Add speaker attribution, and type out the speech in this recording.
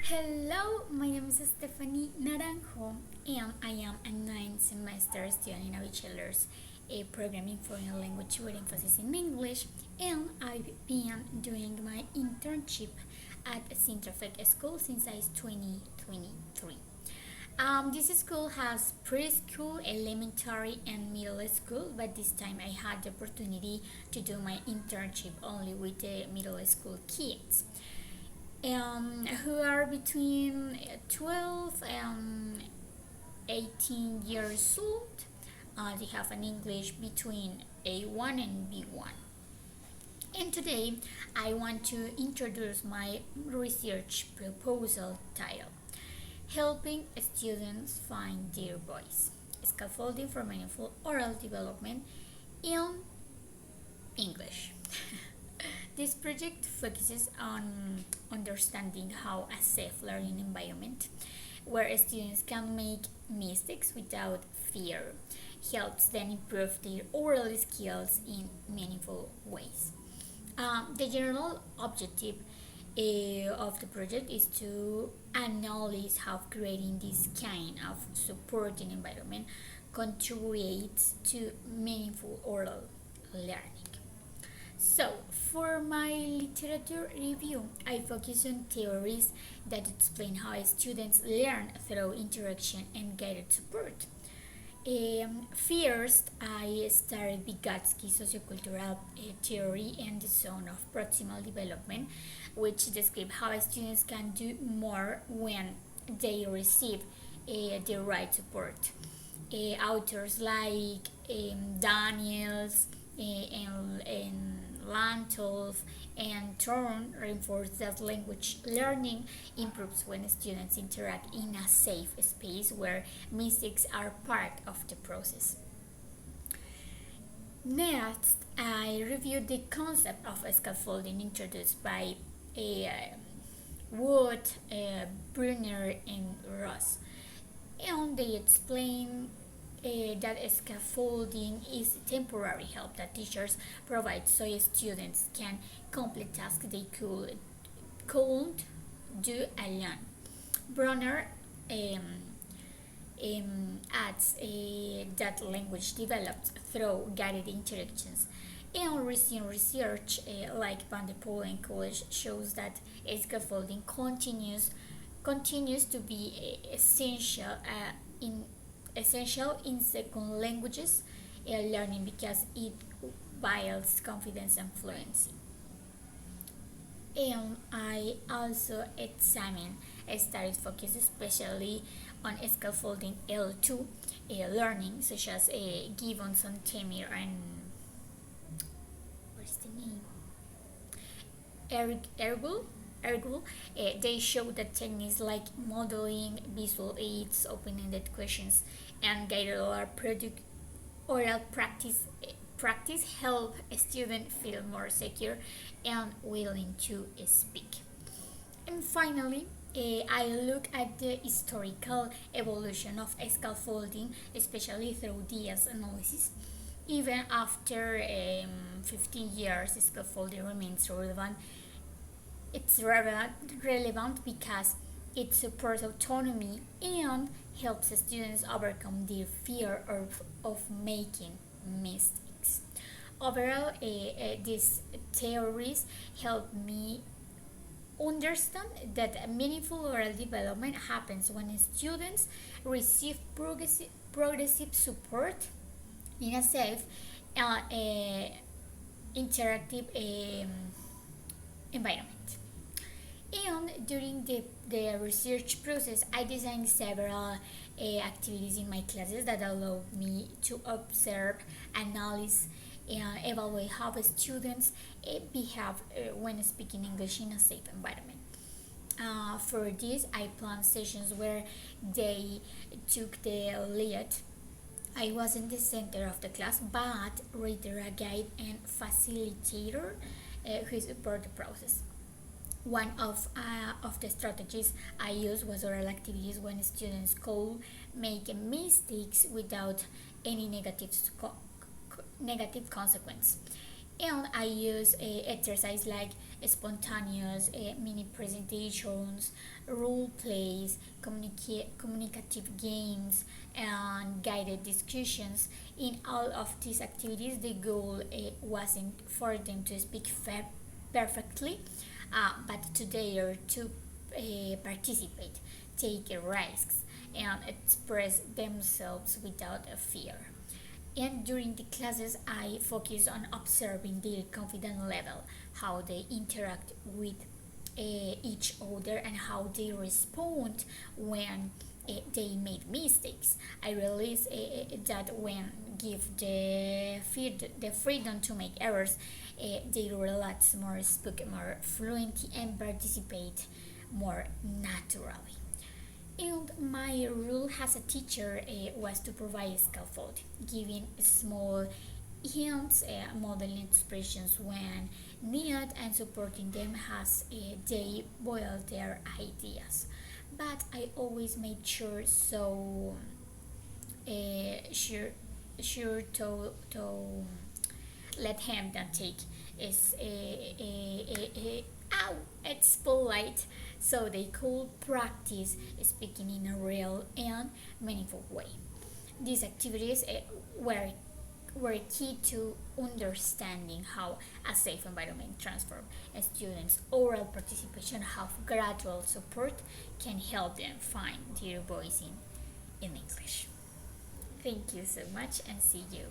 Speaker 1: Hello, my name is Stephany Naranjo, and I am a ninth semester student in bachelor's programming foreign language with emphasis in English, and I've been doing my internship at Sintrafec School since I was 2023. This school has preschool, elementary, and middle school, but this time I had the opportunity to do my internship only with the middle school kids who are between 12 and 18 years old. They have an English between A1 and B1. And today I want to introduce my research proposal title, Helping Students Find Their Voice, Scaffolding for Meaningful Oral Development in English. This project focuses on understanding how a safe learning environment where students can make mistakes without fear helps them improve their oral skills in meaningful ways. The general objective of the project is to analyze how creating this kind of supporting environment contributes to meaningful oral learning. So, for my literature review, I focus on theories that explain how students learn through interaction and guided support. First, I started Vygotsky's sociocultural theory and the zone of proximal development, which describe how students can do more when they receive the right support. Authors like Daniels and Lantolf and Thorne reinforce that language learning improves when students interact in a safe space where mistakes are part of the process. Next, I reviewed the concept of scaffolding introduced by Wood, Brunner, and Ross, and they explain that scaffolding is temporary help that teachers provide so students can complete tasks they couldn't do alone. Bronner adds that language developed through guided interactions. And recent research like Van der Poel and College shows that scaffolding continues to be essential in second languages learning because it builds confidence and fluency. And I also examine studies focused especially on scaffolding L2 learning, such as Gibbons and Temir and what's the name? Ergul. They show that techniques like modeling, visual aids, open-ended questions, and guided oral practice help a student feel more secure and willing to speak. And finally, I look at the historical evolution of scaffolding, especially through DS analysis. Even after 15 years, scaffolding remains relevant. It's relevant because it supports autonomy and helps students overcome their fear of making mistakes. Overall, these theories help me understand that meaningful oral development happens when students receive progressive support in a safe, interactive environment. And during the research process, I designed several activities in my classes that allow me to observe, analyze, and evaluate how students behave when speaking English in a safe environment. For this, I planned sessions where they took the lead. I wasn't the center of the class, but rather a guide and facilitator who support the process. One of the strategies I used was oral activities when students could make mistakes without any negative consequence. And I use exercise like spontaneous mini presentations, role plays, communicative games, and guided discussions. In all of these activities, the goal wasn't for them to speak perfectly, but to dare to participate, take risks, and express themselves without a fear. And during the classes, I focus on observing their confidence level, how they interact with each other, and how they respond when they made mistakes. I realize that when give the freedom to make errors, they relax more, speak more fluently, and participate more naturally. And my role as a teacher was to provide scaffold, giving small hints, modeling expressions when needed, and supporting them as they boil their ideas. But I always made sure so sure sure to let him don't take is ow, it's polite, so they could practice speaking in a real and meaningful way. These activities were key to understanding how a safe environment transforms a students' oral participation, how gradual support can help them find their voice in English. Thank you so much and see you